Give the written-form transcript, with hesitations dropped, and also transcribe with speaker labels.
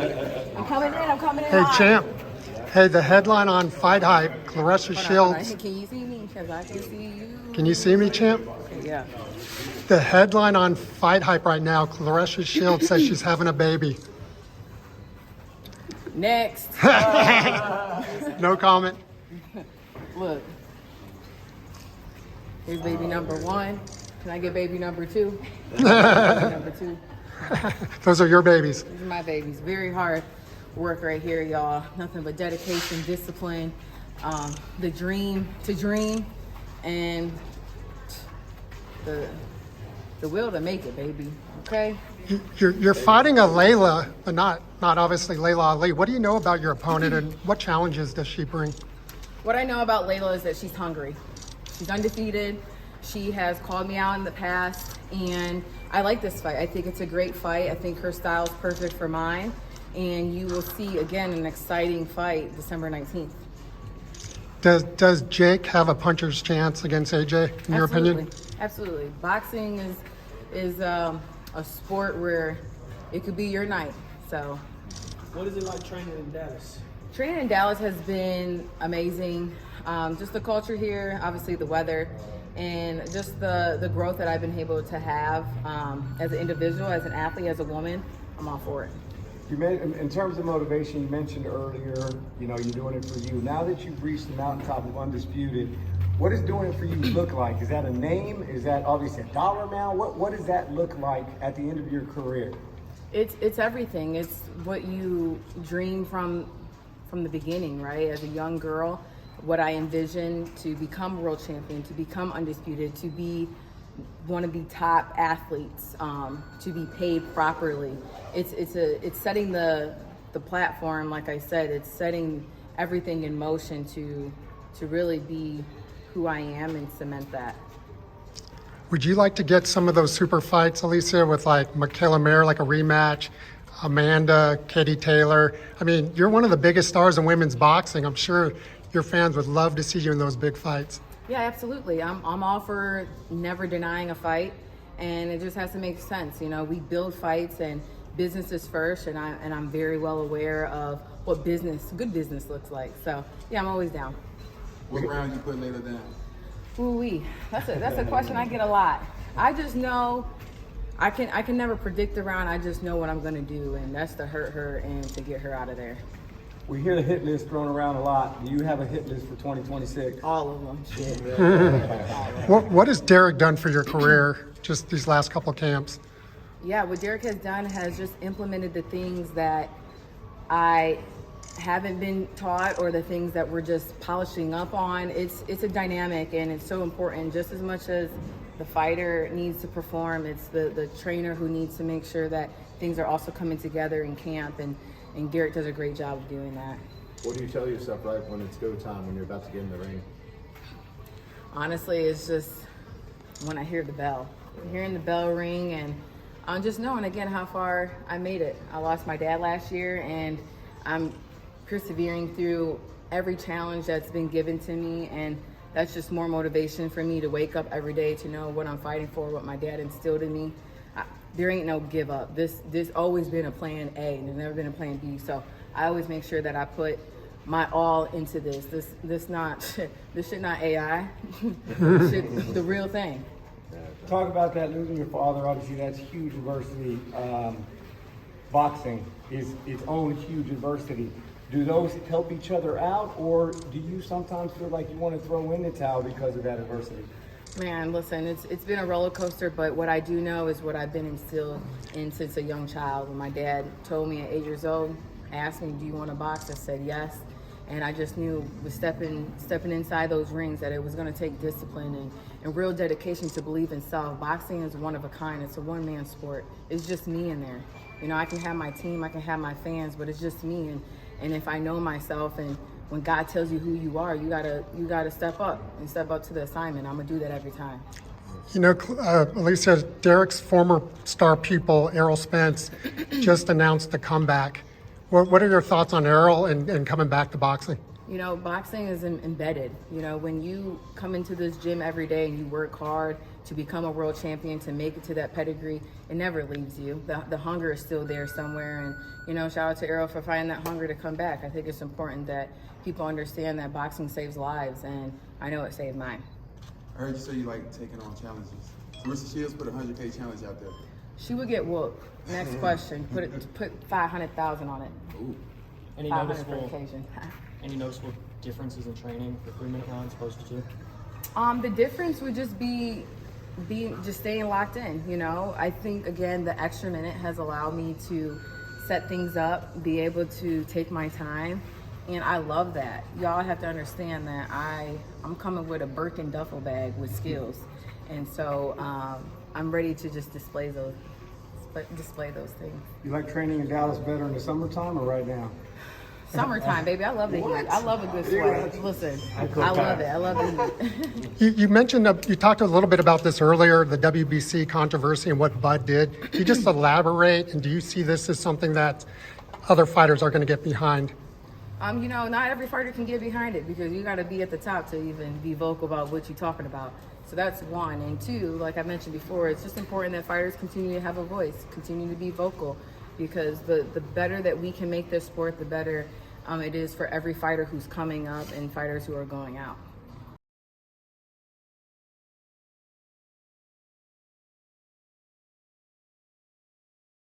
Speaker 1: I'm coming in
Speaker 2: Hey,
Speaker 1: hot.
Speaker 2: champ. Hey, the headline on FightHype, Claressa
Speaker 1: Hold on.
Speaker 2: Shields.
Speaker 1: Can you see me? Because I can see you.
Speaker 2: Can you see me, champ?
Speaker 1: Okay, yeah.
Speaker 2: The headline on FightHype right now, Claressa Shields says she's having a baby.
Speaker 1: Next.
Speaker 2: No comment.
Speaker 1: Look. Here's baby number 1. Can I get baby number 2? Baby number 2.
Speaker 2: Those are your babies.
Speaker 1: These are my babies. Very hard work right here, y'all. Nothing but dedication, discipline, the dream to dream, and the will to make it, baby. Okay?
Speaker 2: You're fighting a Layla, but not obviously Layla Ali. What do you know about your opponent, and what challenges does she bring?
Speaker 1: What I know about Layla is that she's hungry. She's undefeated. She has called me out in the past, and I like this fight. I think it's a great fight. I think her style is perfect for mine, and you will see, again, an exciting fight December 19th.
Speaker 2: Does Jake have a puncher's chance against AJ, in your opinion?
Speaker 1: Absolutely. Boxing is a sport where it could be your night. So,
Speaker 3: What is it like training in Dallas?
Speaker 1: training in Dallas has been amazing. Just the culture here, obviously the weather, and just the growth that I've been able to have as an individual, as an athlete, as a woman. I'm all for it.
Speaker 4: You in terms of motivation, you mentioned earlier, you're doing it for you. Now that you've reached the mountaintop of undisputed, what does doing it for you look like? Is that a name? Is that obviously a dollar amount? What does that look like at the end of your career?
Speaker 1: It's everything. It's what you dream from the beginning, right? As a young girl, what I envisioned to become world champion, to become undisputed, to be one of the top athletes, to be paid properly. It's setting the platform, like I said, it's setting everything in motion to really be who I am and cement that.
Speaker 2: Would you like to get some of those super fights, Alycia, with like Michaela Mayer, like a rematch, Amanda, Katie Taylor? I mean, you're one of the biggest stars in women's boxing. I'm sure your fans would love to see you in those big fights.
Speaker 1: Yeah, absolutely. I'm all for never denying a fight, and it just has to make sense. We build fights, and business is first, and I'm very well aware of what good business looks like. So yeah, I'm always down.
Speaker 5: What round you put Layla down?
Speaker 1: Ooh-wee. That's a question I get a lot. I just know I can never predict the round. I just know what I'm gonna do, and that's to hurt her and to get her out of there.
Speaker 4: We hear the hit list thrown around a lot. Do you have a hit list for 2026?
Speaker 1: All of them. Shit.
Speaker 2: What has Derek done for your career just these last couple camps?
Speaker 1: Yeah, what Derek has done has just implemented the things that I haven't been taught, or the things that we're just polishing up on. It's a dynamic, and it's so important. Just as much as the fighter needs to perform, it's the trainer who needs to make sure that things are also coming together in camp, and Derek does a great job of doing that.
Speaker 5: What do you tell yourself right when it's go time, when you're about to get in the ring?
Speaker 1: Honestly, it's just when I hear the bell. Hearing the bell ring, and I'm just knowing again how far I made it. I lost my dad last year, and I'm persevering through every challenge that's been given to me, and that's just more motivation for me to wake up every day to know what I'm fighting for, what my dad instilled in me. There ain't no give up. This always been a plan A, and there's never been a plan B. So I always make sure that I put my all into this. This shit not AI. This shit the real thing.
Speaker 4: Talk about that, losing your father. Obviously, that's huge adversity. Boxing is its own huge adversity. Do those help each other out, or do you sometimes feel like you want to throw in the towel because of that adversity?
Speaker 1: Man, listen, it's been a roller coaster, but what I do know is what I've been instilled in since a young child. When my dad told me at 8 years old, asked me, do you want to box? I said yes. And I just knew with stepping inside those rings that it was going to take discipline and real dedication to believe in self. Boxing is one of a kind. It's a one-man sport. It's just me in there. I can have my team, I can have my fans, but it's just me. And if I know myself, and when God tells you who you are, you gotta step up to the assignment. I'm gonna do that every time.
Speaker 2: Alycia, Derek's former star pupil, Errol Spence, just announced a comeback. What are your thoughts on Errol and coming back to boxing?
Speaker 1: Boxing is embedded. When you come into this gym every day and you work hard, to become a world champion, to make it to that pedigree, it never leaves you. The hunger is still there somewhere. And, you know, shout out to Errol for finding that hunger to come back. I think it's important that people understand that boxing saves lives, and I know it saved mine.
Speaker 6: I heard you say you like taking on challenges. Marissa Shields put a 100K challenge out there.
Speaker 1: She would get whooped. Next question. Put 500,000 on it.
Speaker 6: Ooh.
Speaker 7: Any
Speaker 1: 500 for
Speaker 7: noticeable,
Speaker 1: occasion.
Speaker 7: any noticeable differences in training for 3-minute rounds opposed to 2?
Speaker 1: The difference would just be just staying locked in. You know, I think again the extra minute has allowed me to set things up, be able to take my time, and I love that. Y'all have to understand that I'm coming with a Birkin duffel bag with skills, and so I'm ready to just display those things.
Speaker 4: You like training in Dallas better in the summertime or right now?
Speaker 1: Summertime, baby. I love the heat. I love a good sweat. Listen, I love it. I love the heat.
Speaker 2: You mentioned, you talked a little bit about this earlier, the WBC controversy and what Bud did. Can you just elaborate, and do you see this as something that other fighters are going to get behind?
Speaker 1: You know, not every fighter can get behind it because you got to be at the top to even be vocal about what you're talking about. So that's one. And two, like I mentioned before, it's just important that fighters continue to have a voice, continue to be vocal, because the better that we can make this sport, the better it is for every fighter who's coming up and fighters who are going out.